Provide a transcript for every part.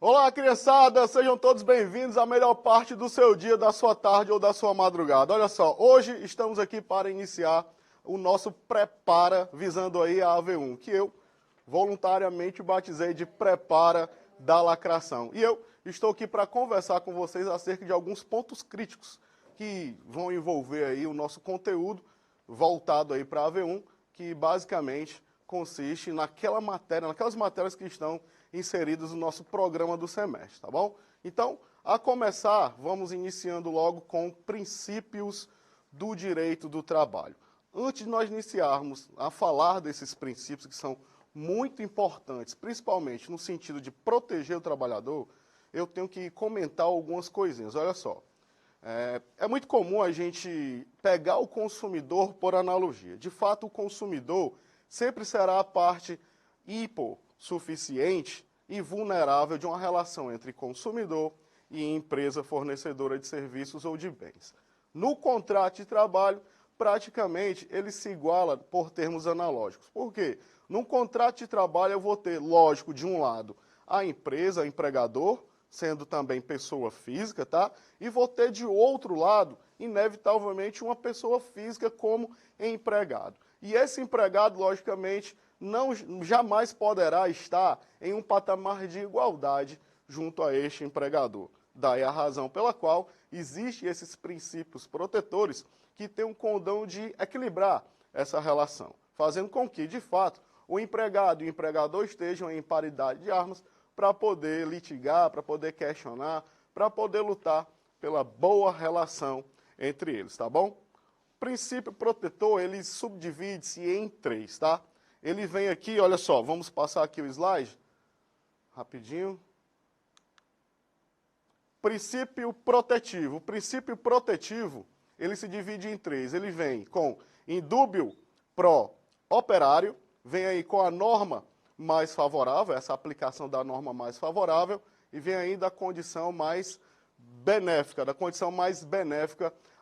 Olá, criançada! Sejam todos bem-vindos à melhor parte do seu dia, da sua tarde ou da sua madrugada. Olha só, hoje estamos aqui para iniciar o nosso Prepara, visando aí a AV1, que eu voluntariamente batizei de Prepara da Lacração. E eu estou aqui para conversar com vocês acerca de alguns pontos críticos que vão envolver aí o nosso conteúdo voltado aí para a AV1, que basicamente consiste naquelas matérias que estão inseridas no nosso programa do semestre, tá bom? Então, a começar, vamos iniciando logo com princípios do direito do trabalho. Antes de nós iniciarmos a falar desses princípios que são muito importantes, principalmente no sentido de proteger o trabalhador, eu tenho que comentar algumas coisinhas. Olha só, é muito comum a gente pegar o consumidor por analogia. De fato, o consumidor sempre será a parte hipossuficiente e vulnerável de uma relação entre consumidor e empresa fornecedora de serviços ou de bens. No contrato de trabalho, praticamente, ele se iguala por termos analógicos. Por quê? Num contrato de trabalho, eu vou ter, lógico, de um lado, a empresa, o empregador, sendo também pessoa física, tá? E vou ter, de outro lado, inevitavelmente, uma pessoa física como empregado. E esse empregado, logicamente, jamais poderá estar em um patamar de igualdade junto a este empregador. Daí a razão pela qual existem esses princípios protetores que têm um condão de equilibrar essa relação, fazendo com que, de fato, o empregado e o empregador estejam em paridade de armas para poder litigar, para poder questionar, para poder lutar pela boa relação entre eles, tá bom? O princípio protetor, ele subdivide-se em três, tá? Ele vem aqui, olha só, vamos passar aqui o slide, rapidinho. Princípio protetivo. O princípio protetivo, ele se divide em três. Ele vem com indúbio pro operário, vem aí com a norma mais favorável, essa aplicação da norma mais favorável, e vem aí da condição mais benéfica,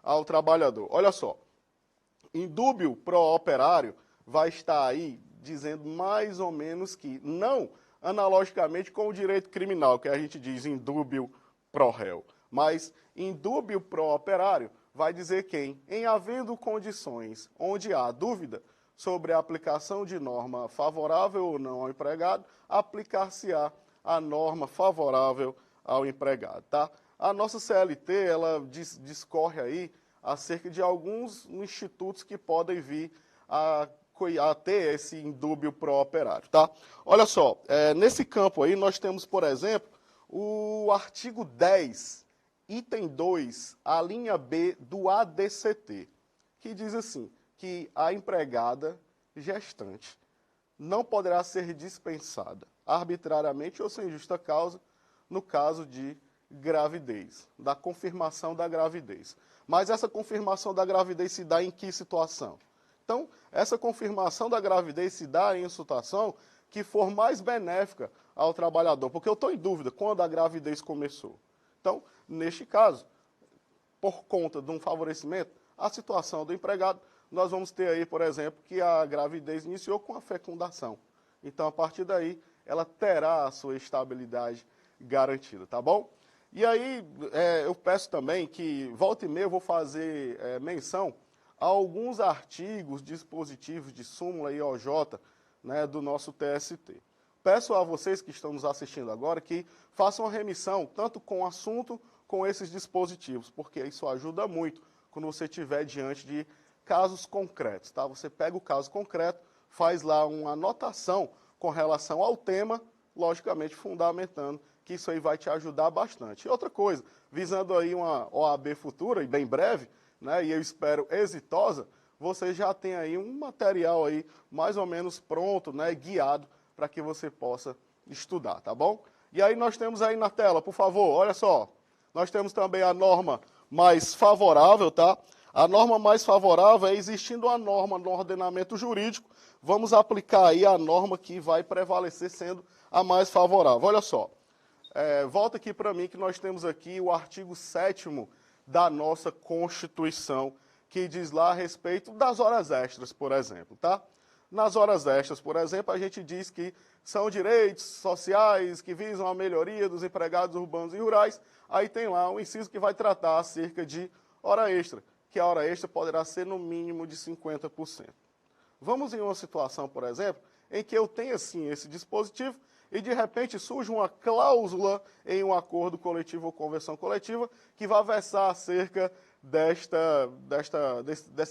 ao trabalhador. Olha só, indúbio pro operário vai estar aí dizendo mais ou menos que, não analogicamente com o direito criminal, que a gente diz indúbio pro réu, mas indúbio pro operário vai dizer quem, em havendo condições onde há dúvida sobre a aplicação de norma favorável ou não ao empregado, aplicar-se-á a norma favorável ao empregado, tá? A nossa CLT, ela discorre aí acerca de alguns institutos que podem vir a ter esse indúbio pró-operário, tá? Olha só, nesse campo aí nós temos, por exemplo, o artigo 10, item 2, a linha B do ADCT, que diz assim, que a empregada gestante não poderá ser dispensada arbitrariamente ou sem justa causa no caso de gravidez, da confirmação da gravidez. Mas essa confirmação da gravidez se dá em que situação? Então, essa confirmação da gravidez se dá em situação que for mais benéfica ao trabalhador, porque eu estou em dúvida quando a gravidez começou. Então, neste caso, por conta de um favorecimento, a situação do empregado, nós vamos ter aí, por exemplo, que a gravidez iniciou com a fecundação. Então, a partir daí, ela terá a sua estabilidade garantida, tá bom? E aí, eu peço também que, volta e meia, eu vou fazer menção a alguns artigos, dispositivos de súmula e OJ, né, do nosso TST. Peço a vocês que estão nos assistindo agora que façam a remissão, tanto com o assunto, com esses dispositivos, porque isso ajuda muito quando você estiver diante de casos concretos, tá? Você pega o caso concreto, faz lá uma anotação com relação ao tema, logicamente fundamentando que isso aí vai te ajudar bastante. E outra coisa, visando aí uma OAB futura e bem breve, né, e eu espero exitosa, você já tem aí um material aí mais ou menos pronto, né, guiado para que você possa estudar, tá bom? E aí nós temos aí na tela, por favor, olha só, nós temos também a norma mais favorável, tá? A norma mais favorável é existindo a norma no ordenamento jurídico, vamos aplicar aí a norma que vai prevalecer sendo a mais favorável. Olha só, volta aqui para mim que nós temos aqui o artigo 7º da nossa Constituição, que diz lá a respeito das horas extras, por exemplo, tá? Nas horas extras, por exemplo, a gente diz que são direitos sociais que visam a melhoria dos empregados urbanos e rurais. Aí tem lá um inciso que vai tratar acerca de hora extra, que a hora extra poderá ser no mínimo de 50%. Vamos em uma situação, por exemplo, em que eu tenho assim esse dispositivo e de repente surge uma cláusula em um acordo coletivo ou convenção coletiva que vai versar acerca dessa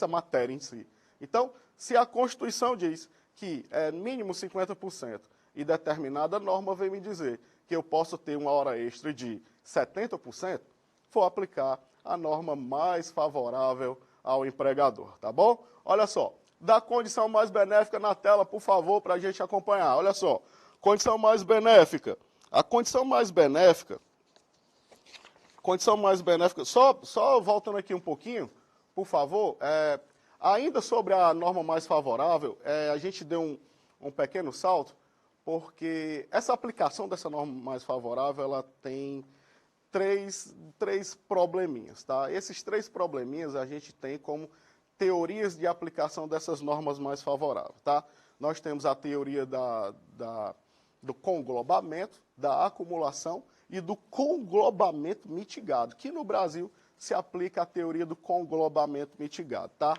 matéria em si. Então, se a Constituição diz que é mínimo 50% e determinada norma vem me dizer que eu posso ter uma hora extra de 70%, vou aplicar a norma mais favorável ao empregador, tá bom? Olha só, dá condição mais benéfica na tela, por favor, para a gente acompanhar. Olha só, condição mais benéfica. A condição mais benéfica, só voltando aqui um pouquinho, por favor, ainda sobre a norma mais favorável, a gente deu um pequeno salto, porque essa aplicação dessa norma mais favorável, ela tem três probleminhas, tá? Esses 3 probleminhas a gente tem como teorias de aplicação dessas normas mais favoráveis, tá? Nós temos a teoria do conglobamento, da acumulação e do conglobamento mitigado, que no Brasil se aplica a teoria do conglobamento mitigado, tá?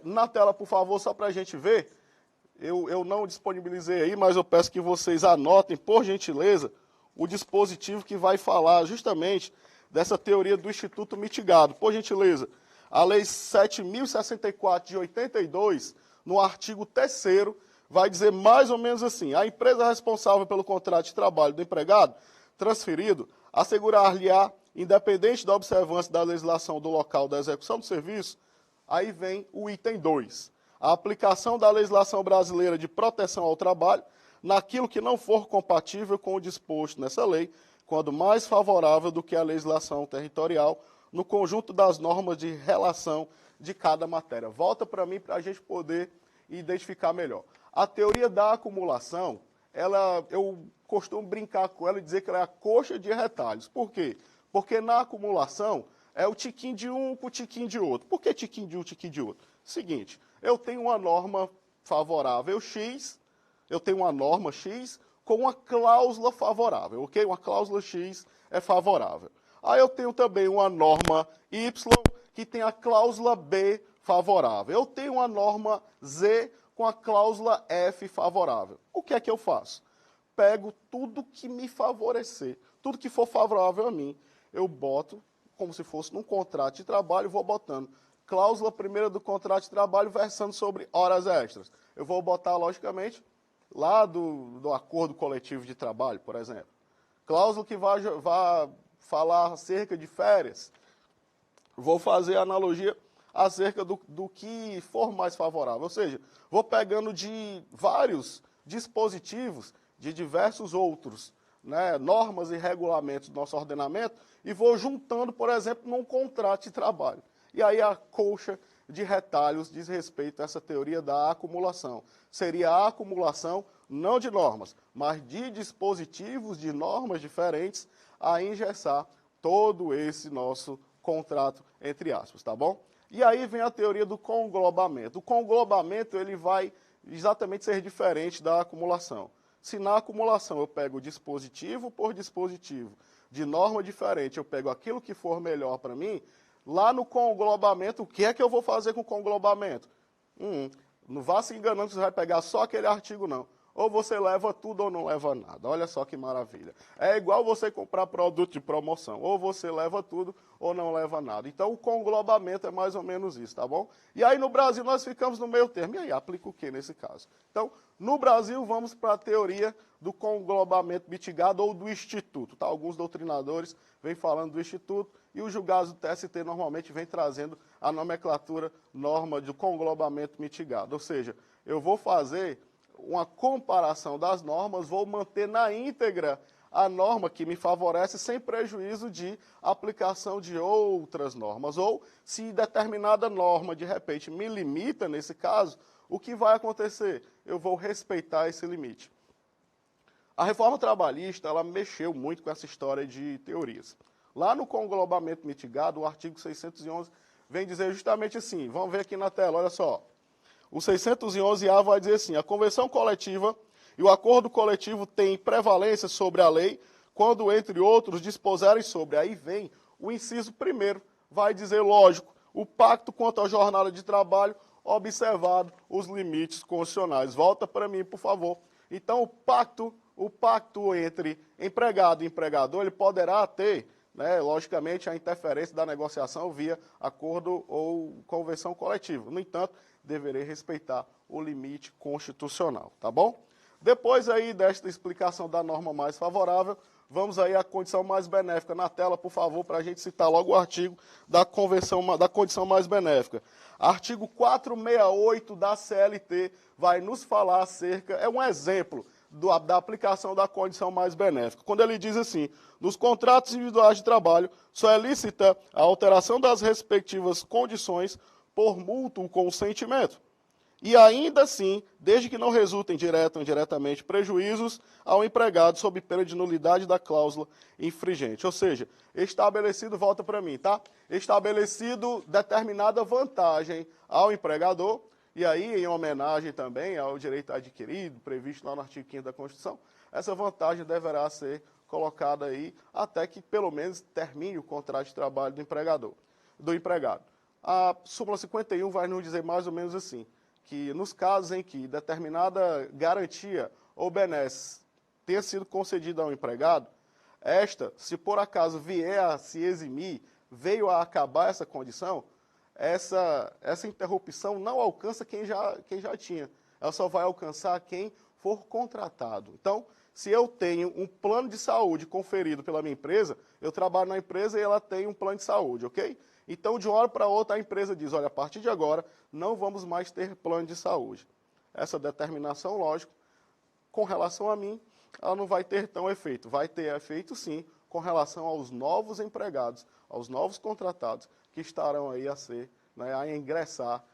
Na tela, por favor, só para a gente ver, eu não disponibilizei aí, mas eu peço que vocês anotem, por gentileza, o dispositivo que vai falar justamente dessa teoria do Instituto Mitigado. Por gentileza, a Lei 7.064 de 82, no artigo 3º, vai dizer mais ou menos assim: a empresa responsável pelo contrato de trabalho do empregado transferido assegurar-lhe-á, independente da observância da legislação do local da execução do serviço. Aí vem o item 2. A aplicação da legislação brasileira de proteção ao trabalho naquilo que não for compatível com o disposto nessa lei, quando mais favorável do que a legislação territorial, no conjunto das normas de relação de cada matéria. Volta para mim para a gente poder identificar melhor. A teoria da acumulação, eu costumo brincar com ela e dizer que ela é a coxa de retalhos. Por quê? Porque na acumulação é o tiquinho de um com o tiquinho de outro. Por que tiquinho de um, tiquinho de outro? Seguinte, eu tenho uma norma favorável X, eu tenho uma norma X com uma cláusula favorável, ok? Uma cláusula X é favorável. Aí eu tenho também uma norma Y que tem a cláusula B favorável. Eu tenho uma norma Z com a cláusula F favorável. O que é que eu faço? Pego tudo que me favorecer, tudo que for favorável a mim, eu boto como se fosse num contrato de trabalho, vou botando cláusula primeira do contrato de trabalho versando sobre horas extras. Eu vou botar, logicamente, lá do acordo coletivo de trabalho, por exemplo. Cláusula que vai falar acerca de férias. Vou fazer analogia acerca do que for mais favorável. Ou seja, vou pegando de vários dispositivos, de diversos outros, né, normas e regulamentos do nosso ordenamento, e vou juntando, por exemplo, num contrato de trabalho. E aí a coxa de retalhos diz respeito a essa teoria da acumulação. Seria a acumulação não de normas, mas de dispositivos de normas diferentes a engessar todo esse nosso contrato, entre aspas, tá bom? E aí vem a teoria do conglobamento. O conglobamento ele vai exatamente ser diferente da acumulação. Se na acumulação eu pego dispositivo por dispositivo, de norma diferente, eu pego aquilo que for melhor para mim, lá no conglobamento, o que é que eu vou fazer com o conglobamento? Não vá se enganando que você vai pegar só aquele artigo, não. Ou você leva tudo ou não leva nada. Olha só que maravilha. É igual você comprar produto de promoção. Ou você leva tudo ou não leva nada. Então, o conglobamento é mais ou menos isso, tá bom? E aí, no Brasil, nós ficamos no meio termo. E aí, aplica o que nesse caso? Então, no Brasil, vamos para a teoria do conglobamento mitigado ou do instituto. Tá? Alguns doutrinadores vêm falando do instituto e os julgados do TST normalmente vêm trazendo a nomenclatura norma do conglobamento mitigado. Ou seja, eu vou fazer uma comparação das normas, vou manter na íntegra a norma que me favorece sem prejuízo de aplicação de outras normas. Ou, se determinada norma, de repente, me limita nesse caso, o que vai acontecer? Eu vou respeitar esse limite. A reforma trabalhista, ela mexeu muito com essa história de teorias. Lá no conglobamento mitigado, o artigo 611 vem dizer justamente assim, vamos ver aqui na tela, olha só. O 611A vai dizer assim: a convenção coletiva E o acordo coletivo tem prevalência sobre a lei, quando, entre outros, dispuserem sobre. Aí vem o inciso primeiro, vai dizer, lógico, o pacto quanto à jornada de trabalho, observado os limites constitucionais. Volta para mim, por favor. Então, o pacto entre empregado e empregador, ele poderá ter, né, logicamente, a interferência da negociação via acordo ou convenção coletiva. No entanto, deverei respeitar o limite constitucional, tá bom? Depois aí desta explicação da norma mais favorável, vamos aí à condição mais benéfica. Na tela, por favor, para a gente citar logo o artigo da condição mais benéfica. Artigo 468 da CLT vai nos falar acerca, é um exemplo da aplicação da condição mais benéfica. Quando ele diz assim, nos contratos individuais de trabalho, só é lícita a alteração das respectivas condições por mútuo consentimento. E ainda assim, desde que não resultem direto ou indiretamente prejuízos ao empregado sob pena de nulidade da cláusula infringente. Ou seja, estabelecido, volta para mim, tá? Estabelecido determinada vantagem ao empregador, e aí em homenagem também ao direito adquirido, previsto lá no artigo 5º da Constituição, essa vantagem deverá ser colocada aí até que pelo menos termine o contrato de trabalho do empregado. A súmula 51 vai nos dizer mais ou menos assim, que nos casos em que determinada garantia ou benesse tenha sido concedida ao empregado, esta, se por acaso vier a se eximir, veio a acabar essa condição, essa interrupção não alcança quem já tinha. Ela só vai alcançar quem for contratado. Então, se eu tenho um plano de saúde conferido pela minha empresa, eu trabalho na empresa e ela tem um plano de saúde, ok? Então, de uma hora para outra, a empresa diz, olha, a partir de agora, não vamos mais ter plano de saúde. Essa determinação, lógico, com relação a mim, ela não vai ter tão efeito. Vai ter efeito, sim, com relação aos novos empregados, aos novos contratados, que estarão aí a ingressar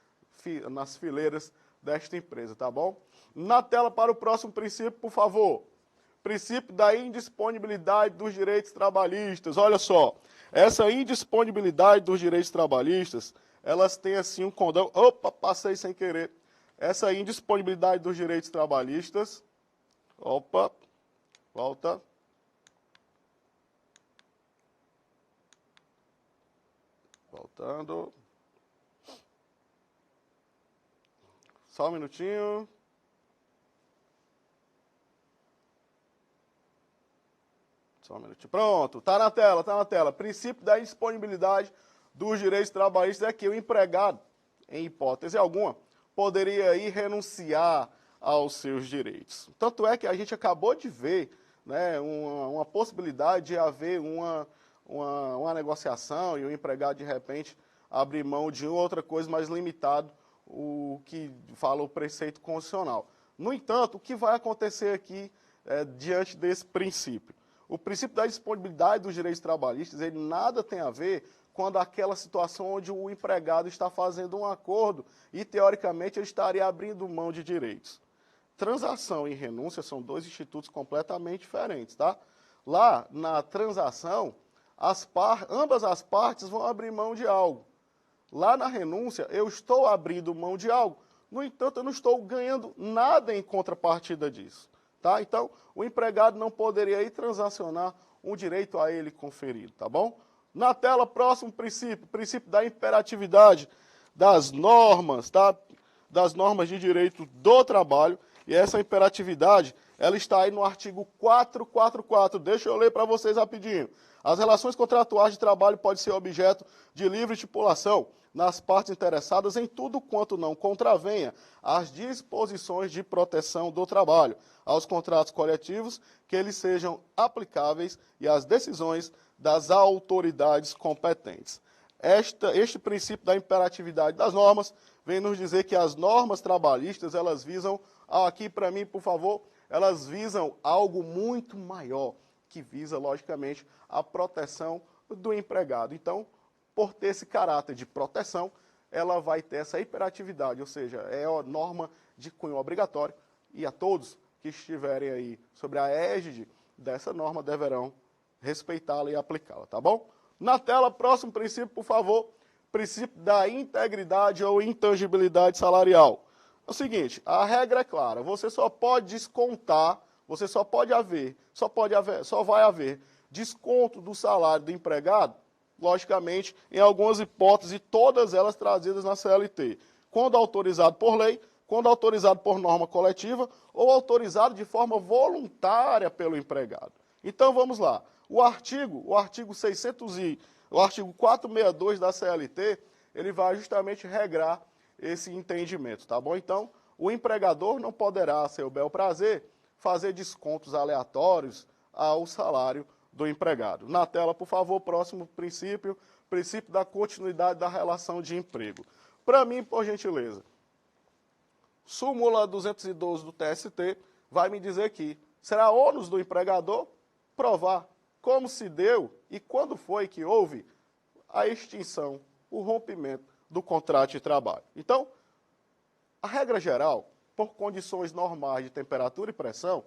nas fileiras desta empresa, tá bom? Na tela para o próximo princípio, por favor. Princípio da indisponibilidade dos direitos trabalhistas. Olha só, essa indisponibilidade dos direitos trabalhistas, elas têm assim um condão... Opa, passei sem querer. Essa indisponibilidade dos direitos trabalhistas... Opa, volta. Voltando. Só um minutinho. Só um minutinho. Pronto, tá na tela, tá na tela. Princípio da indisponibilidade dos direitos trabalhistas é que o empregado, em hipótese alguma, poderia aí renunciar aos seus direitos. Tanto é que a gente acabou de ver, né, uma possibilidade de haver uma negociação e o empregado, de repente, abrir mão de outra coisa mais limitado, o que fala o preceito constitucional. No entanto, o que vai acontecer aqui diante desse princípio? O princípio da disponibilidade dos direitos trabalhistas, ele nada tem a ver quando aquela situação onde o empregado está fazendo um acordo e, teoricamente, ele estaria abrindo mão de direitos. Transação e renúncia são dois institutos completamente diferentes, tá? Lá, na transação, ambas as partes vão abrir mão de algo. Lá na renúncia, eu estou abrindo mão de algo. No entanto, eu não estou ganhando nada em contrapartida disso. Tá? Então, o empregado não poderia ir transacionar um direito a ele conferido, tá bom? Na tela, próximo princípio, princípio da imperatividade das normas, tá? Das normas de direito do trabalho. E essa imperatividade, ela está aí no artigo 444. Deixa eu ler para vocês rapidinho. As relações contratuais de trabalho podem ser objeto de livre estipulação nas partes interessadas em tudo quanto não contravenha às disposições de proteção do trabalho, aos contratos coletivos que eles sejam aplicáveis e às decisões das autoridades competentes. Este princípio da imperatividade das normas vem nos dizer que as normas trabalhistas, elas visam, aqui para mim, por favor, elas visam algo muito maior, que visa, logicamente, a proteção do empregado. Então, por ter esse caráter de proteção, ela vai ter essa imperatividade, ou seja, é a norma de cunho obrigatório e a todos que estiverem aí sobre a égide dessa norma deverão respeitá-la e aplicá-la, tá bom? Na tela, próximo princípio, por favor, princípio da integridade ou intangibilidade salarial. É o seguinte, a regra é clara, você só pode descontar, você só vai haver desconto do salário do empregado, logicamente, em algumas hipóteses, todas elas trazidas na CLT, quando autorizado por lei, quando autorizado por norma coletiva ou autorizado de forma voluntária pelo empregado. Então vamos lá. O artigo 462 da CLT, ele vai justamente regrar esse entendimento, tá bom? Então, o empregador não poderá, a seu bel prazer, fazer descontos aleatórios ao salário do empregado. Na tela, por favor, próximo princípio, princípio da continuidade da relação de emprego. Para mim, por gentileza, súmula 212 do TST vai me dizer que será ônus do empregador provar como se deu e quando foi que houve a extinção, o rompimento do contrato de trabalho. Então, a regra geral, por condições normais de temperatura e pressão,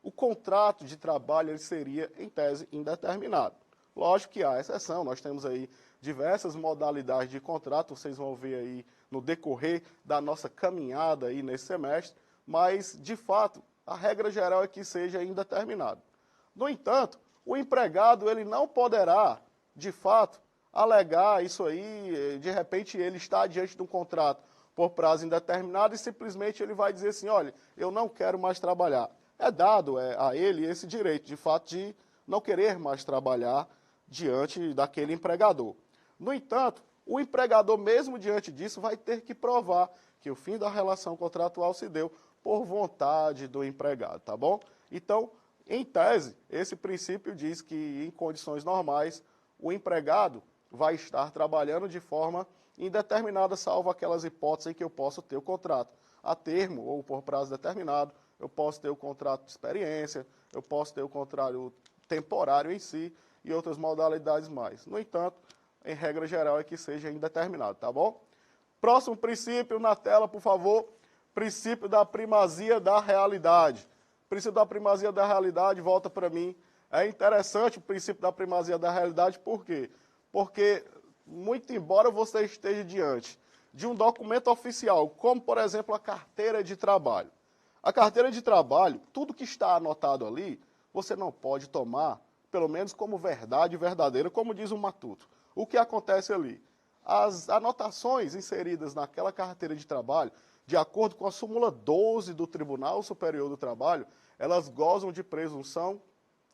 o contrato de trabalho ele seria, em tese, indeterminado. Lógico que há exceção, nós temos aí diversas modalidades de contrato, vocês vão ver aí no decorrer da nossa caminhada aí nesse semestre, mas, de fato, a regra geral é que seja indeterminado. No entanto, o empregado ele não poderá, de fato, alegar isso aí, de repente ele está diante de um contrato por prazo indeterminado e simplesmente ele vai dizer assim, olha, eu não quero mais trabalhar. É dado a ele esse direito, de fato, de não querer mais trabalhar diante daquele empregador. No entanto, o empregador, mesmo diante disso, vai ter que provar que o fim da relação contratual se deu por vontade do empregado, tá bom? Então, em tese, esse princípio diz que, em condições normais, o empregado vai estar trabalhando de forma indeterminada, salvo aquelas hipóteses em que eu posso ter o contrato a termo ou por prazo determinado, eu posso ter o contrato de experiência, eu posso ter o contrato temporário em si e outras modalidades mais. No entanto, em regra geral, é que seja indeterminado, tá bom? Próximo princípio na tela, por favor, princípio da primazia da realidade. O princípio da primazia da realidade, volta para mim. É interessante o princípio da primazia da realidade, por quê? Porque, muito embora você esteja diante de um documento oficial, como, por exemplo, a carteira de trabalho. A carteira de trabalho, tudo que está anotado ali, você não pode tomar, pelo menos como verdade verdadeira, como diz o Matuto. O que acontece ali? As anotações inseridas naquela carteira de trabalho, de acordo com a súmula 12 do Tribunal Superior do Trabalho, elas gozam de presunção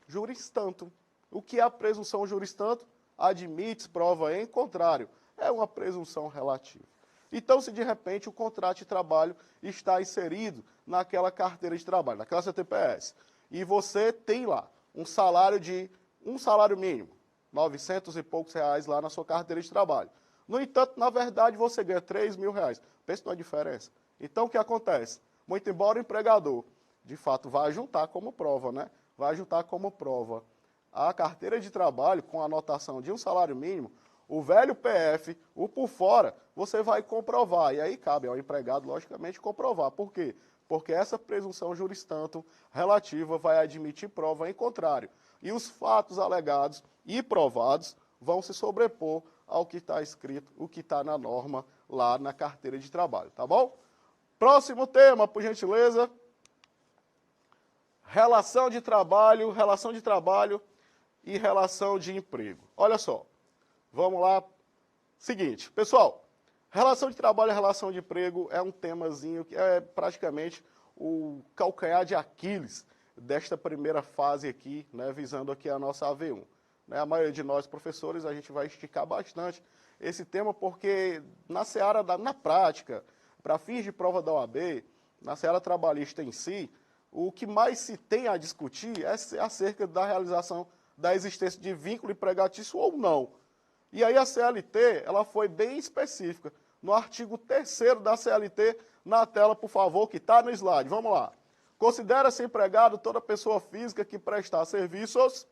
juris tantum. O que é a presunção juris tantum? Admite prova em contrário. É uma presunção relativa. Então, se de repente o contrato de trabalho está inserido naquela carteira de trabalho, naquela CTPS, e você tem lá um salário mínimo, 900 e poucos reais lá na sua carteira de trabalho. No entanto, na verdade, você ganha 3 mil reais. Pensa numa diferença. Então, o que acontece? Muito embora o empregador, de fato, vai juntar como prova, né? Vai juntar como prova a carteira de trabalho com a anotação de um salário mínimo, o velho PF, o por fora, você vai comprovar. E aí cabe ao empregado, logicamente, comprovar. Por quê? Porque essa presunção juris tantum relativa vai admitir prova em contrário. E os fatos alegados e provados vão se sobrepor ao que está escrito, o que está na norma lá na carteira de trabalho, tá bom? Próximo tema, por gentileza. Relação de trabalho e relação de emprego. Olha só. Vamos lá. Seguinte, pessoal, relação de trabalho e relação de emprego é um temazinho que é praticamente o calcanhar de Aquiles desta primeira fase aqui, né, visando aqui a nossa AV1. Né, a maioria de nós, professores, a gente vai esticar bastante esse tema porque na seara, na prática, para fins de prova da OAB, na seara trabalhista em si, o que mais se tem a discutir é acerca da realização da existência de vínculo empregatício ou não. E aí a CLT, ela foi bem específica. No artigo 3º da CLT, na tela, por favor, que está no slide. Vamos lá. Considera-se empregado toda pessoa física que prestar serviços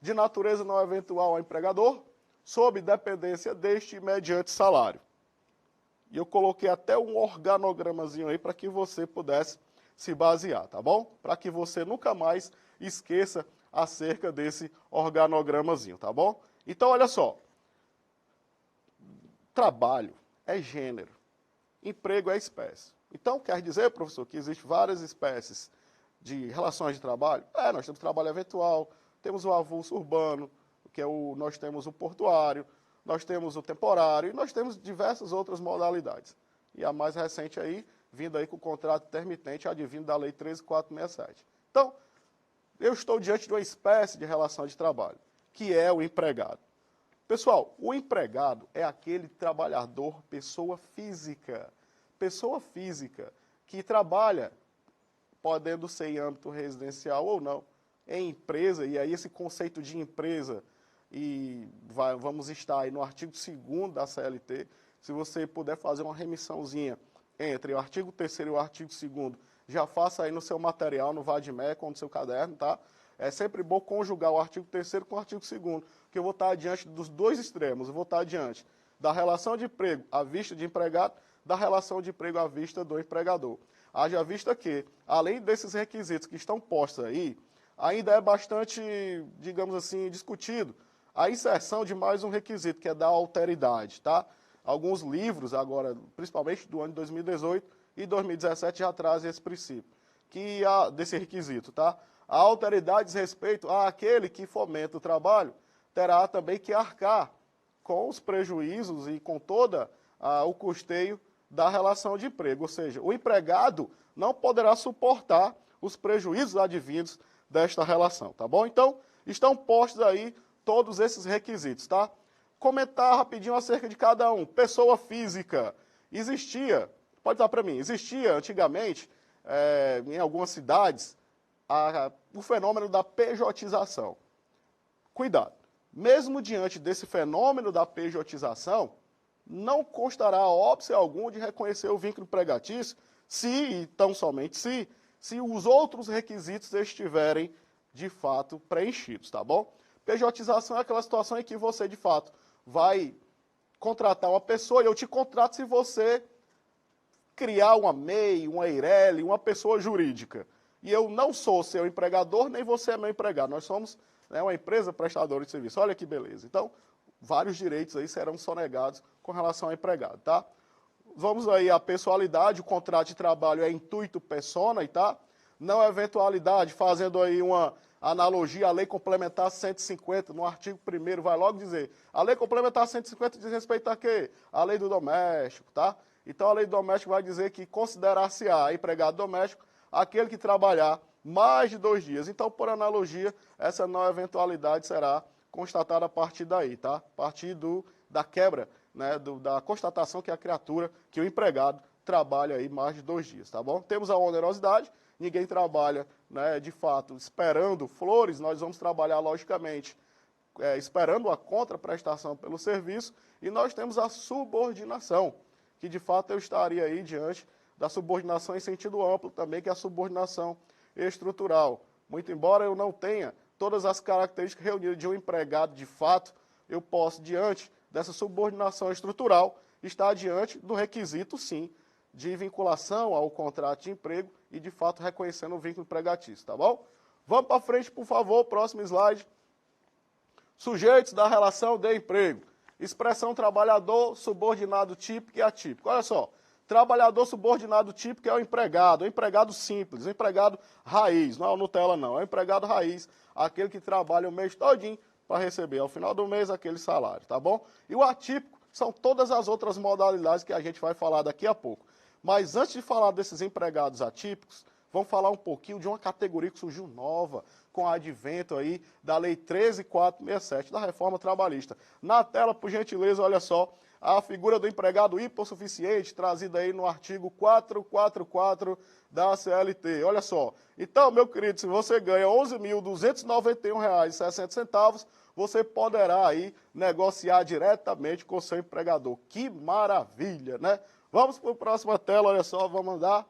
de natureza não eventual ao empregador, sob dependência deste mediante salário. E eu coloquei até um organogramazinho aí para que você pudesse se basear, tá bom? Para que você nunca mais esqueça acerca desse organogramazinho, tá bom? Então, olha só. Trabalho é gênero, emprego é espécie. Então, quer dizer, professor, que existem várias espécies de relações de trabalho? Nós temos trabalho eventual, temos o avulso urbano, nós temos o portuário, nós temos o temporário e nós temos diversas outras modalidades. E a mais recente aí, vindo aí com o contrato intermitente, advindo da Lei 13.467. Então, eu estou diante de uma espécie de relação de trabalho, que é o empregado. Pessoal, o empregado é aquele trabalhador, pessoa física, que trabalha, podendo ser em âmbito residencial ou não, em empresa, e aí esse conceito de empresa, vamos estar aí no artigo 2º da CLT, se você puder fazer uma remissãozinha entre o artigo 3º e o artigo 2º, já faça aí no seu material, no VADMEC ou no seu caderno, tá? É sempre bom conjugar o artigo 3º com o artigo 2º, porque eu vou estar diante dos dois extremos, eu vou estar diante da relação de emprego à vista de empregado, da relação de emprego à vista do empregador. Haja vista que, além desses requisitos que estão postos aí, ainda é bastante, digamos assim, discutido a inserção de mais um requisito, que é da alteridade, tá? Alguns livros, agora, principalmente do ano de 2018 e 2017, já trazem esse princípio, desse requisito, tá? A alteridade diz respeito àquele que fomenta o trabalho, terá também que arcar com os prejuízos e com todo o custeio da relação de emprego. Ou seja, o empregado não poderá suportar os prejuízos advindos desta relação, tá bom? Então, estão postos aí todos esses requisitos, tá? Comentar rapidinho acerca de cada um. Pessoa física. Pode dar para mim, existia antigamente, em algumas cidades, o fenômeno da pejotização. Cuidado, mesmo diante desse fenômeno da pejotização, não constará óbice algum de reconhecer o vínculo empregatício se, e tão somente se os outros requisitos estiverem, de fato, preenchidos, tá bom? Pejotização é aquela situação em que você, de fato, vai contratar uma pessoa e eu te contrato se você criar uma MEI, uma EIRELI, uma pessoa jurídica. E eu não sou seu empregador, nem você é meu empregado. Nós somos uma empresa prestadora de serviço. Olha que beleza. Então, vários direitos aí serão sonegados com relação ao empregado, tá? Vamos aí à pessoalidade, o contrato de trabalho é intuito persona, tá? Não eventualidade, fazendo aí uma analogia à Lei Complementar 150, no artigo 1º, vai logo dizer, a Lei Complementar 150 diz respeito a quê? A Lei do Doméstico, tá? Então, a Lei do Doméstico vai dizer que considerar-se-á empregado doméstico aquele que trabalhar mais de 2 dias. Então, por analogia, essa não eventualidade será constatada a partir daí, tá? A partir da quebra, né, da constatação que a criatura, que o empregado trabalha aí mais de 2 dias, tá bom? Temos a onerosidade, ninguém trabalha, né, de fato, esperando flores, nós vamos trabalhar, logicamente, esperando a contraprestação pelo serviço, e nós temos a subordinação, que de fato eu estaria aí diante da subordinação em sentido amplo também, que é a subordinação estrutural. Muito embora eu não tenha todas as características reunidas de um empregado de fato, eu posso, diante dessa subordinação estrutural, estar diante do requisito, sim, de vinculação ao contrato de emprego e, de fato, reconhecendo o vínculo empregatício, tá bom? Vamos para frente, por favor, próximo slide. Sujeitos da relação de emprego. Expressão trabalhador, subordinado típico e atípico. Olha só, trabalhador subordinado típico é o empregado simples, o empregado raiz, não é o Nutella não, é o empregado raiz, aquele que trabalha o mês todinho para receber ao final do mês aquele salário, tá bom? E o atípico são todas as outras modalidades que a gente vai falar daqui a pouco. Mas antes de falar desses empregados atípicos, vamos falar um pouquinho de uma categoria que surgiu nova com o advento aí da Lei 13.467, da reforma trabalhista. Na tela, por gentileza, olha só, a figura do empregado hipossuficiente, trazida aí no artigo 444 da CLT. Olha só. Então, meu querido, se você ganha R$ 11.291,60, você poderá aí negociar diretamente com o seu empregador. Que maravilha, né? Vamos para a próxima tela, olha só, vamos andar.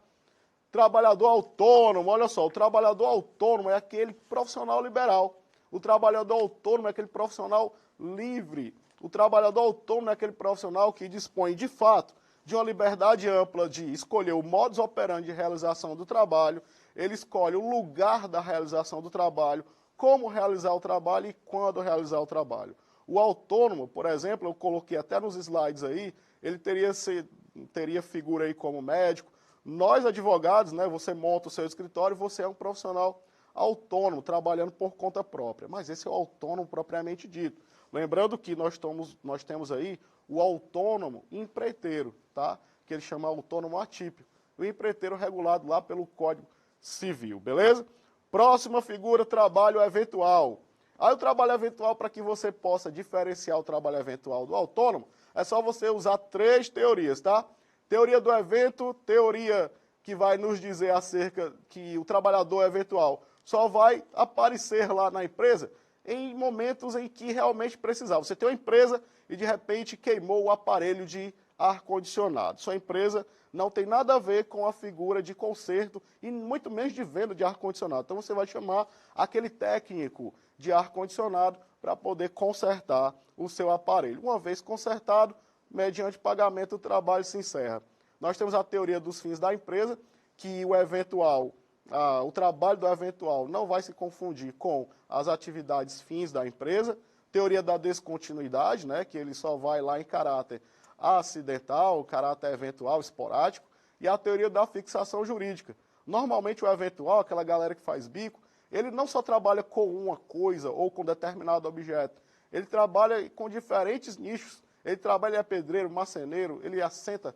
Trabalhador autônomo, olha só, o trabalhador autônomo é aquele profissional liberal. O trabalhador autônomo é aquele profissional livre. O trabalhador autônomo é aquele profissional que dispõe, de fato, de uma liberdade ampla de escolher o modus operandi de realização do trabalho, ele escolhe o lugar da realização do trabalho, como realizar o trabalho e quando realizar o trabalho. O autônomo, por exemplo, eu coloquei até nos slides aí, ele teria figura aí como médico, Nós, advogados, né, você monta o seu escritório, você é um profissional autônomo, trabalhando por conta própria. Mas esse é o autônomo propriamente dito. Lembrando que nós temos aí o autônomo empreiteiro, tá? Que ele chama autônomo atípico. O empreiteiro regulado lá pelo Código Civil, beleza? Próxima figura, trabalho eventual. Aí o trabalho eventual, para que você possa diferenciar o trabalho eventual do autônomo, é só você usar 3 teorias, tá? Teoria do evento, teoria que vai nos dizer acerca que o trabalhador eventual só vai aparecer lá na empresa em momentos em que realmente precisar. Você tem uma empresa e de repente queimou o aparelho de ar-condicionado. Sua empresa não tem nada a ver com a figura de conserto e muito menos de venda de ar-condicionado. Então você vai chamar aquele técnico de ar-condicionado para poder consertar o seu aparelho. Uma vez consertado, mediante pagamento, o trabalho se encerra. Nós temos a teoria dos fins da empresa, que o trabalho do eventual não vai se confundir com as atividades fins da empresa. Teoria da descontinuidade, né, que ele só vai lá em caráter acidental, caráter eventual, esporádico. E a teoria da fixação jurídica. Normalmente o eventual, aquela galera que faz bico, ele não só trabalha com uma coisa ou com determinado objeto, ele trabalha com diferentes nichos. Ele trabalha, ele é pedreiro, marceneiro, ele assenta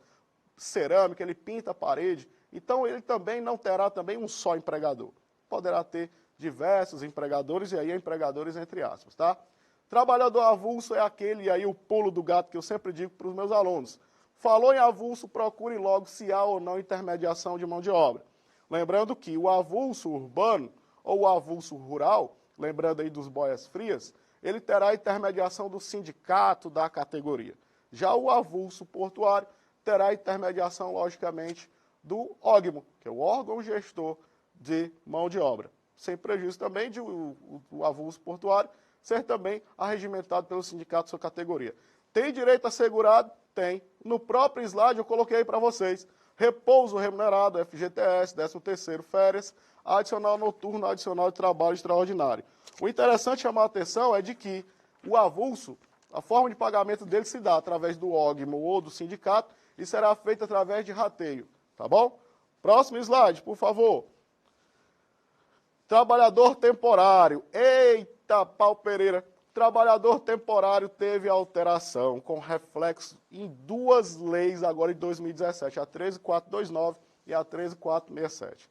cerâmica, ele pinta a parede. Então, ele também não terá também um só empregador. Poderá ter diversos empregadores, e aí empregadores entre aspas, tá? Trabalhador avulso é aquele, e aí o pulo do gato que eu sempre digo para os meus alunos. Falou em avulso, procure logo se há ou não intermediação de mão de obra. Lembrando que o avulso urbano ou o avulso rural, lembrando aí dos boias frias, ele terá a intermediação do sindicato da categoria. Já o avulso portuário terá a intermediação, logicamente, do OGMO, que é o órgão gestor de mão de obra. Sem prejuízo também de o avulso portuário ser também arregimentado pelo sindicato de sua categoria. Tem direito assegurado? Tem. No próprio slide eu coloquei aí para vocês. Repouso remunerado, FGTS, 13º, férias, adicional noturno, adicional de trabalho extraordinário. O interessante chamar a atenção é de que o avulso, a forma de pagamento dele se dá através do OGMO ou do sindicato e será feita através de rateio, tá bom? Próximo slide, por favor. Trabalhador temporário. Eita, pau Pereira. Trabalhador temporário teve alteração com reflexo em 2 leis agora em 2017, a 13429 e a 13467.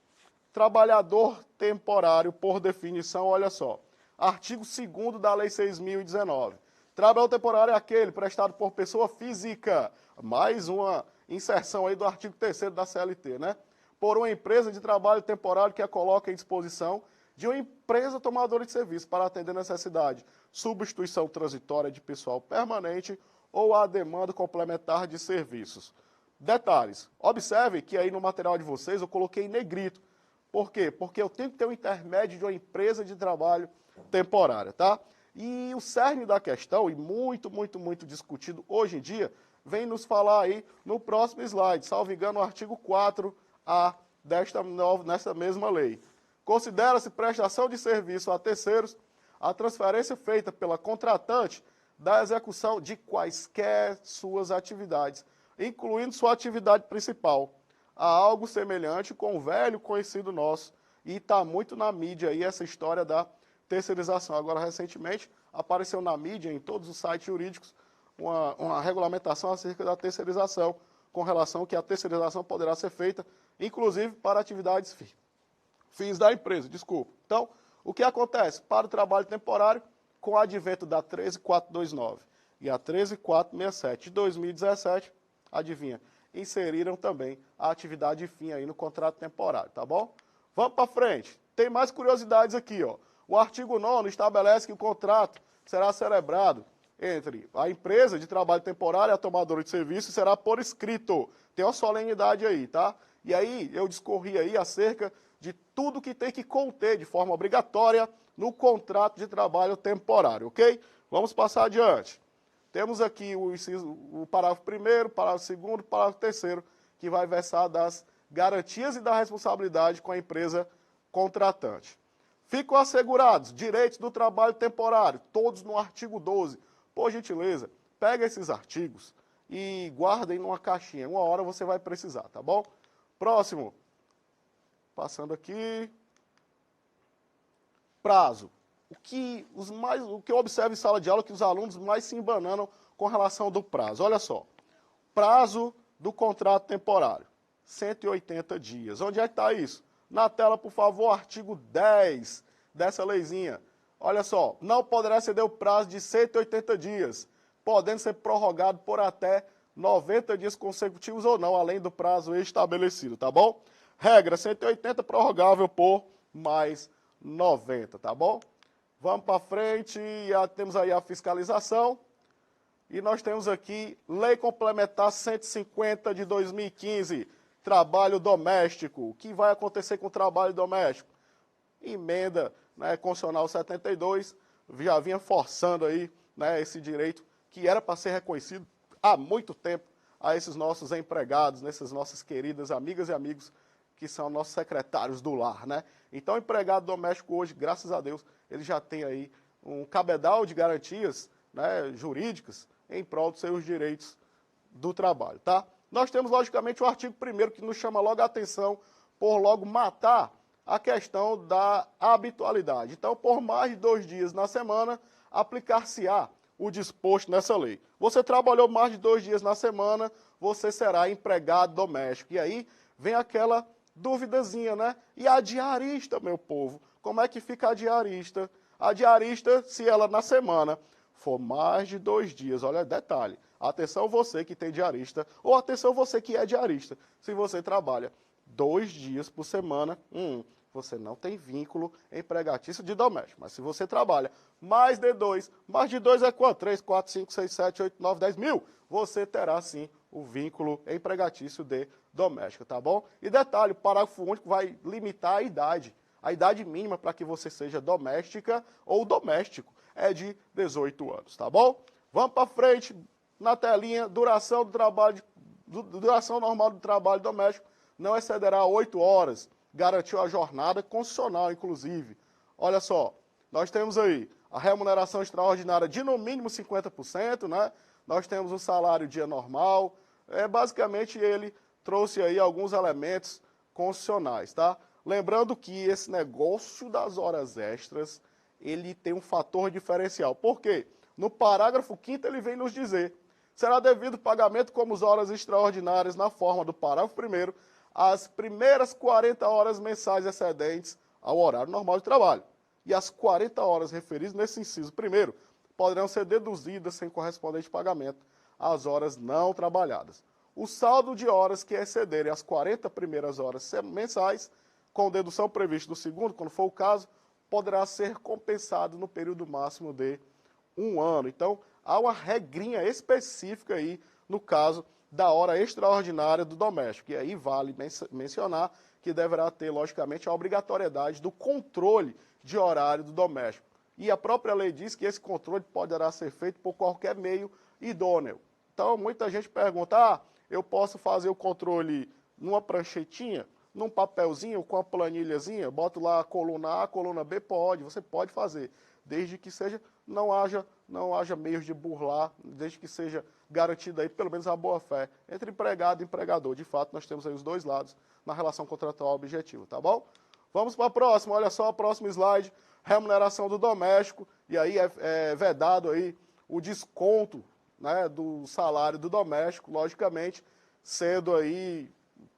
Trabalhador temporário, por definição, olha só, artigo 2º da Lei 6.019. Trabalhador temporário é aquele prestado por pessoa física, mais uma inserção aí do artigo 3º da CLT, né? Por uma empresa de trabalho temporário que a coloca em disposição de uma empresa tomadora de serviço para atender necessidade, substituição transitória de pessoal permanente ou a demanda complementar de serviços. Detalhes, observe que aí no material de vocês eu coloquei em negrito. Por quê? Porque eu tenho que ter um intermédio de uma empresa de trabalho temporária, tá? E o cerne da questão, e muito discutido hoje em dia, vem nos falar aí no próximo slide, salvo engano, o artigo 4A nesta mesma lei. Considera-se prestação de serviço a terceiros a transferência feita pela contratante da execução de quaisquer suas atividades, incluindo sua atividade principal. Há algo semelhante com um velho conhecido nosso, e está muito na mídia aí essa história da terceirização. Agora, recentemente, apareceu na mídia, em todos os sites jurídicos, uma regulamentação acerca da terceirização, com relação que a terceirização poderá ser feita, inclusive para atividades fins da empresa, desculpa. Então, o que acontece? Para o trabalho temporário, com o advento da 13429 e a 13467 de 2017, adivinha, inseriram também a atividade fim aí no contrato temporário, tá bom? Vamos para frente. Tem mais curiosidades aqui, ó. O artigo 9º estabelece que o contrato será celebrado entre a empresa de trabalho temporário e a tomadora de serviço e será por escrito. Tem uma solenidade aí, tá? E aí eu discorri aí acerca de tudo que tem que conter de forma obrigatória no contrato de trabalho temporário, ok? Vamos passar adiante. Temos aqui o parágrafo 1º, parágrafo 2º, parágrafo 3º, que vai versar das garantias e da responsabilidade com a empresa contratante. Ficam assegurados direitos do trabalho temporário, todos no artigo 12. Por gentileza, pega esses artigos e guardem numa caixinha. Uma hora você vai precisar, tá bom? Próximo. Passando aqui. Prazo. O que eu observo em sala de aula é que os alunos mais se embananam com relação do prazo. Olha só. Prazo do contrato temporário. 180 dias. Onde é que está isso? Na tela, por favor, artigo 10 dessa leizinha. Olha só. Não poderá exceder o prazo de 180 dias, podendo ser prorrogado por até 90 dias consecutivos ou não, além do prazo estabelecido, tá bom? Regra 180, prorrogável por mais 90, tá bom? Vamos para frente, já temos aí a fiscalização. E nós temos aqui Lei Complementar 150 de 2015, trabalho doméstico. O que vai acontecer com o trabalho doméstico? Emenda, né, Constitucional 72, já vinha forçando aí, né, esse direito que era para ser reconhecido há muito tempo a esses nossos empregados, nessas nossas queridas amigas e amigos que são nossos secretários do lar, né? Então, o empregado doméstico hoje, graças a Deus, ele já tem aí um cabedal de garantias, né, jurídicas em prol dos seus direitos do trabalho, tá? Nós temos, logicamente, o artigo 1º que nos chama logo a atenção por logo matar a questão da habitualidade. Então, por mais de 2 dias na semana, aplicar-se-á o disposto nessa lei. Você trabalhou mais de 2 dias na semana, você será empregado doméstico. E aí vem aquela duvidazinha, né? E a diarista, meu povo? Como é que fica a diarista? A diarista, se ela na semana for mais de 2 dias, olha, detalhe, atenção você que tem diarista, ou atenção você que é diarista, se você trabalha 2 dias por semana, você não tem vínculo empregatício de doméstico. Mas se você trabalha mais de 2, mais de 2 é quanto? 3, 4, 5, 6, 7, 8, 9, 10 mil. Você terá sim o vínculo empregatício de doméstico, tá bom? E detalhe, o parágrafo único vai limitar a idade mínima para que você seja doméstica ou doméstico é de 18 anos, tá bom? Vamos para frente, na telinha, duração normal do trabalho doméstico não excederá 8 horas. Garantiu a jornada constitucional, inclusive. Olha só, nós temos aí a remuneração extraordinária de no mínimo 50%, né? Nós temos o salário dia normal. Basicamente, ele trouxe aí alguns elementos constitucionais, tá? Lembrando que esse negócio das horas extras, ele tem um fator diferencial. Por quê? No parágrafo 5º, ele vem nos dizer: será devido pagamento como as horas extraordinárias na forma do parágrafo 1º, as primeiras 40 horas mensais excedentes ao horário normal de trabalho. E as 40 horas referidas nesse inciso 1º poderão ser deduzidas sem correspondente pagamento às horas não trabalhadas. O saldo de horas que excederem as 40 primeiras horas mensais, com dedução prevista do segundo, quando for o caso, poderá ser compensado no período máximo de 1 ano. Então, há uma regrinha específica aí, no caso da hora extraordinária do doméstico. E aí vale mencionar que deverá ter, logicamente, a obrigatoriedade do controle de horário do doméstico. E a própria lei diz que esse controle poderá ser feito por qualquer meio idôneo. Então, muita gente pergunta, eu posso fazer o controle numa pranchetinha, num papelzinho, com a planilhazinha, boto lá a coluna A, coluna B, pode, você pode fazer, desde que não haja meios de burlar, desde que seja garantida aí pelo menos a boa-fé entre empregado e empregador. De fato, nós temos aí os dois lados na relação contratual objetiva, tá bom? Vamos para a próxima, olha só, o próximo slide, remuneração do doméstico, e aí é vedado aí o desconto, né, do salário do doméstico, logicamente, sendo aí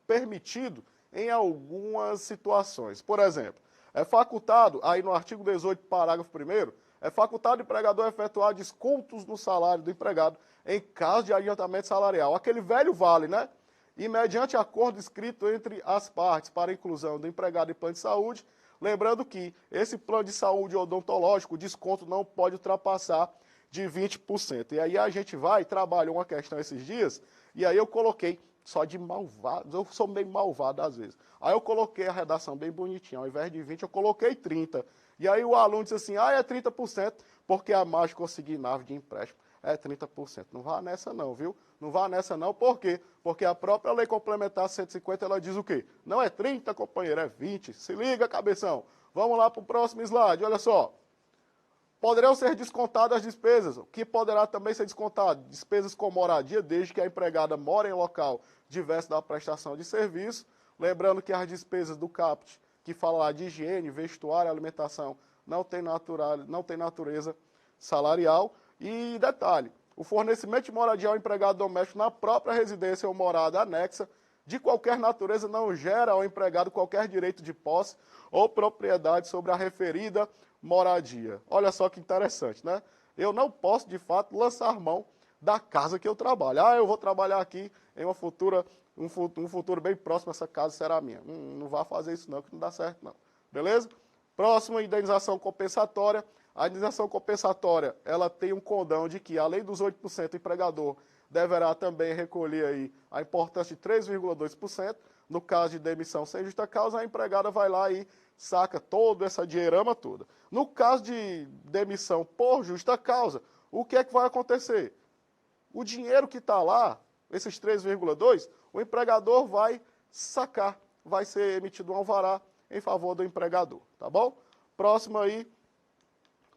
permitido em algumas situações. Por exemplo, é facultado, aí no artigo 18, parágrafo 1º, é facultado o empregador efetuar descontos no salário do empregado em caso de adiantamento salarial. Aquele velho vale, né? E mediante acordo escrito entre as partes para a inclusão do empregado em plano de saúde, lembrando que esse plano de saúde odontológico, o desconto não pode ultrapassar de 20%. E aí a gente trabalhou uma questão esses dias, e aí eu coloquei, só de malvado, eu sou meio malvado às vezes. Aí eu coloquei a redação bem bonitinha, ao invés de 20 eu coloquei 30. E aí o aluno disse assim, é 30%, porque a margem consignável de empréstimo é 30%. Não vá nessa não, viu? Não vá nessa não, por quê? Porque a própria Lei Complementar 150, ela diz o quê? Não é 30, companheiro, é 20. Se liga, cabeção. Vamos lá para o próximo slide, olha só. Poderão ser descontadas as despesas, o que poderá também ser descontado? Despesas com moradia, desde que a empregada mora em local diverso da prestação de serviço, Lembrando que as despesas do CAPT, que fala lá de higiene, vestuário, alimentação, não tem natureza salarial. E detalhe, o fornecimento de moradia ao empregado doméstico na própria residência ou morada anexa de qualquer natureza não gera ao empregado qualquer direito de posse ou propriedade sobre a referida moradia. Olha só que interessante, né? Eu não posso, de fato, lançar mão da casa que eu trabalho. Ah, eu vou trabalhar aqui em um futuro bem próximo, essa casa será minha. Não vá fazer isso não, que não dá certo não. Beleza? Próximo, indenização compensatória. A indenização compensatória, ela tem um condão de que, além dos 8%, o empregador deverá também recolher aí a importância de 3,2%. No caso de demissão sem justa causa, a empregada vai lá e saca toda essa dinheirama toda. No caso de demissão por justa causa, o que é que vai acontecer? O dinheiro que está lá, esses 3,2%, o empregador vai sacar, vai ser emitido um alvará em favor do empregador, tá bom? Próximo aí,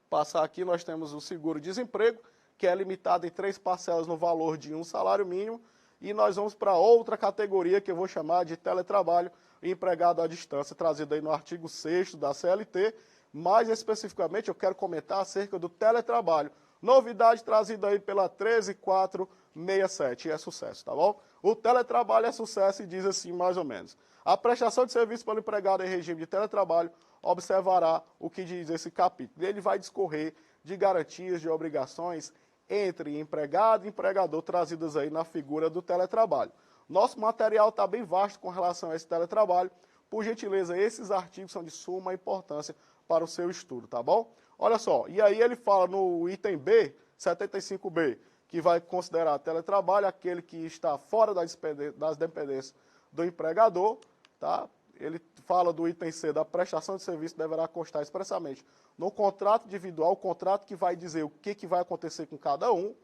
passar aqui, nós temos o seguro-desemprego, que é limitado em 3 parcelas no valor de um salário mínimo, e nós vamos para outra categoria que eu vou chamar de teletrabalho e empregado à distância, trazido aí no artigo 6º da CLT. Mais especificamente, eu quero comentar acerca do teletrabalho. Novidade trazida aí pela 13467, e é sucesso, tá bom? O teletrabalho é sucesso e diz assim, mais ou menos. A prestação de serviço pelo empregado em regime de teletrabalho observará o que diz esse capítulo. Ele vai discorrer de garantias, de obrigações entre empregado e empregador trazidas aí na figura do teletrabalho. Nosso material está bem vasto com relação a esse teletrabalho. Por gentileza, esses artigos são de suma importância para o seu estudo, tá bom? Olha só, e aí ele fala no item B, 75B, que vai considerar teletrabalho aquele que está fora das dependências do empregador, tá? Ele fala do item C, da prestação de serviço deverá constar expressamente no contrato individual, o contrato que vai dizer o que vai acontecer com cada um,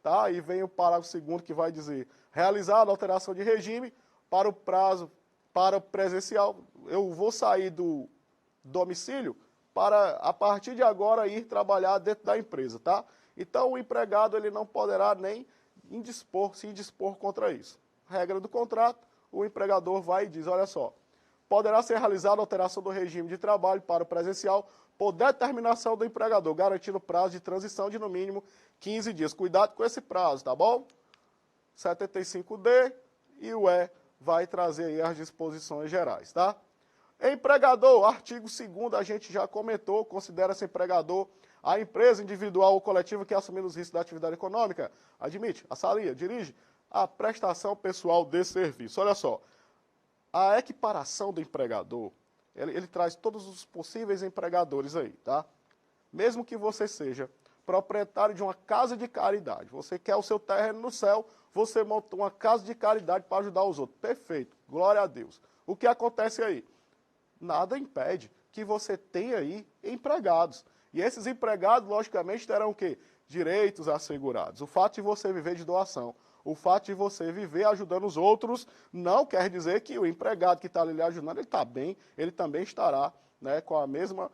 tá? E vem o parágrafo 2º que vai dizer, realizada a alteração de regime para o prazo, para o presencial, eu vou sair do domicílio para, a partir de agora, ir trabalhar dentro da empresa, tá? Então, o empregado ele não poderá nem se indispor contra isso. Regra do contrato, o empregador vai e diz, olha só, poderá ser realizada a alteração do regime de trabalho para o presencial por determinação do empregador, garantindo prazo de transição de, no mínimo, 15 dias. Cuidado com esse prazo, tá bom? 75D e o E vai trazer aí as disposições gerais, tá? Empregador, artigo 2º, a gente já comentou, considera-se empregador a empresa individual ou coletiva que assumindo os riscos da atividade econômica, admite, assalia, dirige a prestação pessoal de serviço. Olha só, a equiparação do empregador, ele traz todos os possíveis empregadores aí, tá? Mesmo que você seja proprietário de uma casa de caridade, você quer o seu terreno no céu, você monta uma casa de caridade para ajudar os outros. Perfeito, glória a Deus. O que acontece aí? Nada impede que você tenha aí empregados. E esses empregados, logicamente, terão o quê? Direitos assegurados. O fato de você viver de doação, o fato de você viver ajudando os outros, não quer dizer que o empregado que está ali lhe ajudando, ele está bem, ele também estará, né, com o mesmo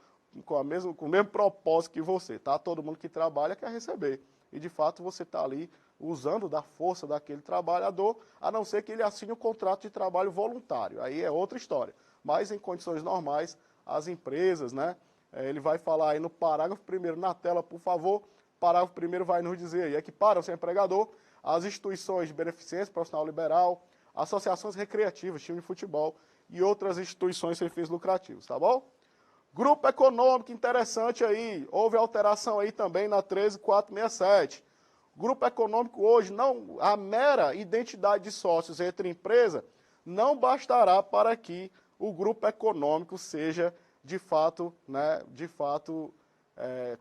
propósito que você, tá? Todo mundo que trabalha quer receber. E, de fato, você está ali usando da força daquele trabalhador, a não ser que ele assine um contrato de trabalho voluntário. Aí é outra história. Mas, em condições normais, as empresas, né? Ele vai falar aí no parágrafo 1º, na tela, por favor. Parágrafo 1º vai nos dizer aí, equipara o seu empregador as instituições de beneficência profissional liberal, associações recreativas, time de futebol e outras instituições sem fins lucrativos, tá bom? Grupo econômico, interessante aí, houve alteração aí também na 13467. Grupo econômico hoje, não, a mera identidade de sócios entre empresa não bastará para que o grupo econômico seja, de fato,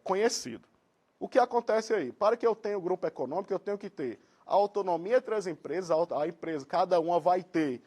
conhecido. O que acontece aí? Para que eu tenha o grupo econômico, eu tenho que ter a autonomia entre as empresas, a empresa, cada uma vai ter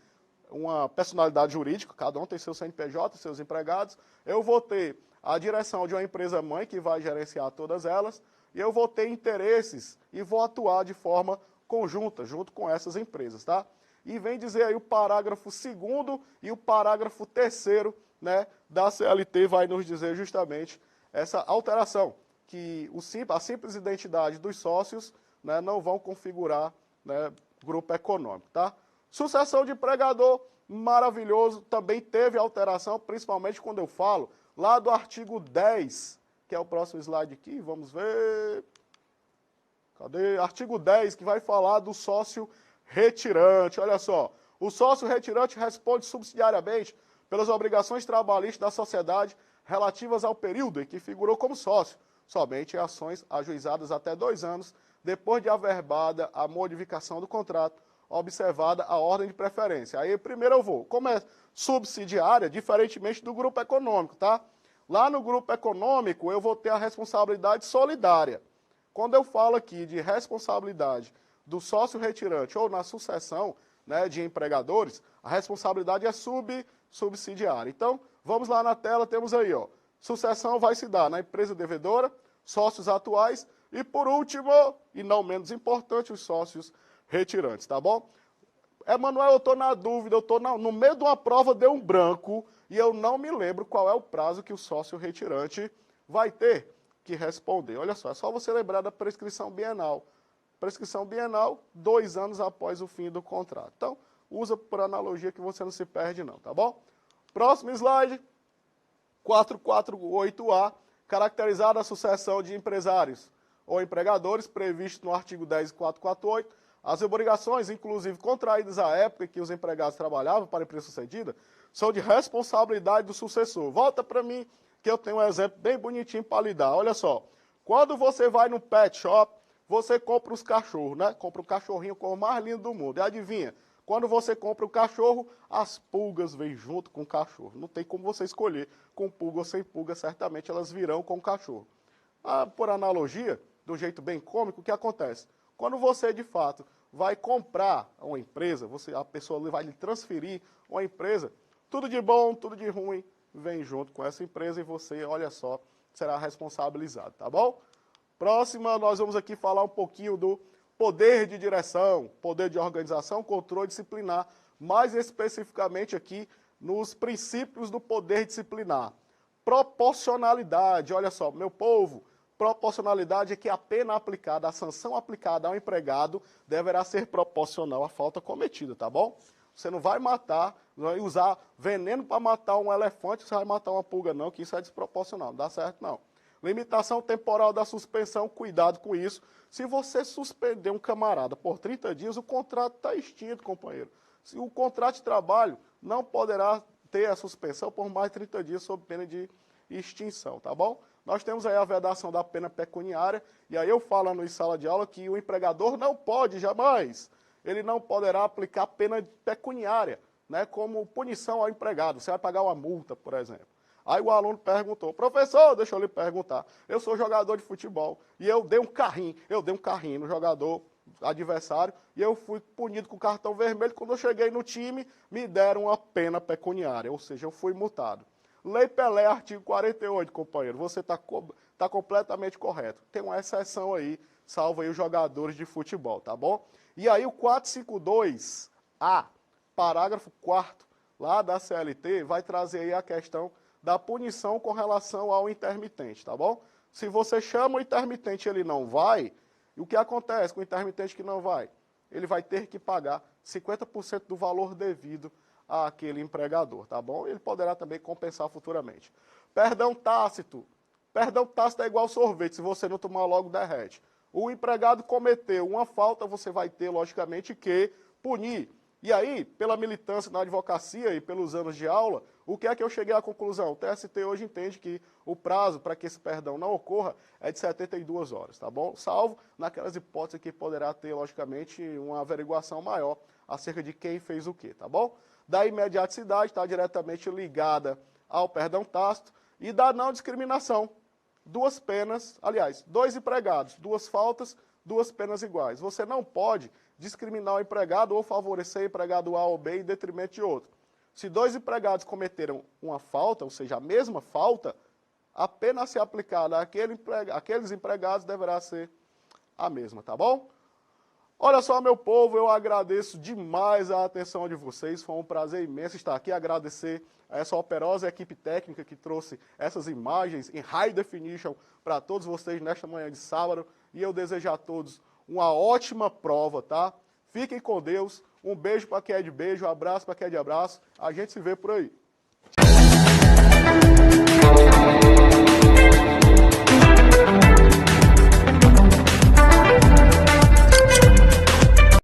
uma personalidade jurídica, cada um tem seu CNPJ, seus empregados, eu vou ter a direção de uma empresa mãe que vai gerenciar todas elas, e eu vou ter interesses e vou atuar de forma conjunta, junto com essas empresas, tá? E vem dizer aí o parágrafo 2º e o parágrafo 3º, né, da CLT vai nos dizer justamente essa alteração, que a simples identidade dos sócios, né, não vão configurar, né, grupo econômico, tá? Sucessão de empregador, maravilhoso, também teve alteração, principalmente quando eu falo lá do artigo 10, que é o próximo slide aqui, vamos ver. Cadê? Artigo 10, que vai falar do sócio retirante. Olha só, o sócio retirante responde subsidiariamente pelas obrigações trabalhistas da sociedade relativas ao período em que figurou como sócio, somente em ações ajuizadas até 2 anos, depois de averbada a modificação do contrato, observada a ordem de preferência. Aí primeiro eu vou. Como é subsidiária, diferentemente do grupo econômico, tá? Lá no grupo econômico eu vou ter a responsabilidade solidária. Quando eu falo aqui de responsabilidade do sócio retirante ou na sucessão, né, de empregadores, a responsabilidade é subsidiária. Então, vamos lá na tela, temos aí, ó, sucessão vai se dar na empresa devedora, sócios atuais e, por último, e não menos importante, os sócios retirantes, tá bom? Emanuel, eu estou na dúvida, eu estou no meio de uma prova, deu um branco e eu não me lembro qual é o prazo que o sócio retirante vai ter que responder. Olha só, é só você lembrar da prescrição bienal. Prescrição bienal, 2 anos após o fim do contrato. Então, usa por analogia que você não se perde não, tá bom? Próximo slide, 448A, caracterizada a sucessão de empresários ou empregadores, previsto no artigo 10 e 448, as obrigações, inclusive contraídas à época em que os empregados trabalhavam para a empresa sucedida, são de responsabilidade do sucessor. Volta para mim, que eu tenho um exemplo bem bonitinho para lhe dar. Olha só, quando você vai no pet shop, você compra os cachorros, né? Compra um cachorrinho com o mais lindo do mundo. E adivinha, quando você compra o cachorro, as pulgas vêm junto com o cachorro. Não tem como você escolher com pulga ou sem pulga, certamente elas virão com o cachorro. Por analogia, de um jeito bem cômico, o que acontece? Quando você, de fato, vai comprar uma empresa, a pessoa vai lhe transferir uma empresa, tudo de bom, tudo de ruim, vem junto com essa empresa e você, olha só, será responsabilizado, tá bom? Próxima, nós vamos aqui falar um pouquinho do poder de direção, poder de organização, controle disciplinar, mais especificamente aqui nos princípios do poder disciplinar. Proporcionalidade, olha só, meu povo, proporcionalidade é que a pena aplicada, a sanção aplicada ao empregado deverá ser proporcional à falta cometida, tá bom? Você não vai matar, não vai usar veneno para matar um elefante, você vai matar uma pulga não, que isso é desproporcional, não dá certo não. Limitação temporal da suspensão, cuidado com isso. Se você suspender um camarada por 30 dias, o contrato está extinto, companheiro. Se o contrato de trabalho não poderá ter a suspensão por mais de 30 dias sob pena de extinção, tá bom? Nós temos aí a vedação da pena pecuniária, e aí eu falo em sala de aula que o empregador não pode jamais, ele não poderá aplicar pena pecuniária, né, como punição ao empregado. Você vai pagar uma multa, por exemplo. Aí o aluno perguntou, professor, deixa eu lhe perguntar, eu sou jogador de futebol e eu dei um carrinho no jogador adversário e eu fui punido com cartão vermelho. Quando eu cheguei no time, me deram uma pena pecuniária, ou seja, eu fui multado. Lei Pelé, artigo 48, companheiro, você está completamente correto. Tem uma exceção aí, salvo aí os jogadores de futebol, tá bom? E aí o 452A, parágrafo 4º, lá da CLT, vai trazer aí a questão da punição com relação ao intermitente, tá bom? Se você chama o intermitente e ele não vai, e o que acontece com o intermitente que não vai? Ele vai ter que pagar 50% do valor devido àquele empregador, tá bom? Ele poderá também compensar futuramente. Perdão tácito. Perdão tácito é igual sorvete, se você não tomar logo derrete. O empregado cometeu uma falta, você vai ter, logicamente, que punir. E aí, pela militância na advocacia e pelos anos de aula, o que é que eu cheguei à conclusão? O TST hoje entende que o prazo para que esse perdão não ocorra é de 72 horas, tá bom? Salvo naquelas hipóteses que poderá ter, logicamente, uma averiguação maior acerca de quem fez o quê, tá bom? Da imediaticidade está diretamente ligada ao perdão tácito e da não discriminação. 2 penas, aliás, 2 empregados, 2 faltas, 2 penas iguais. Você não pode discriminar o empregado ou favorecer o empregado A ou B em detrimento de outro. Se 2 empregados cometeram uma falta, ou seja, a mesma falta, a pena a ser aplicada àqueles empregados deverá ser a mesma, tá bom? Olha só, meu povo, eu agradeço demais a atenção de vocês, foi um prazer imenso estar aqui, agradecer a essa operosa equipe técnica que trouxe essas imagens em high definition para todos vocês nesta manhã de sábado, e eu desejo a todos uma ótima prova, tá? Fiquem com Deus. Um beijo para quem é de beijo, um abraço para quem é de abraço. A gente se vê por aí.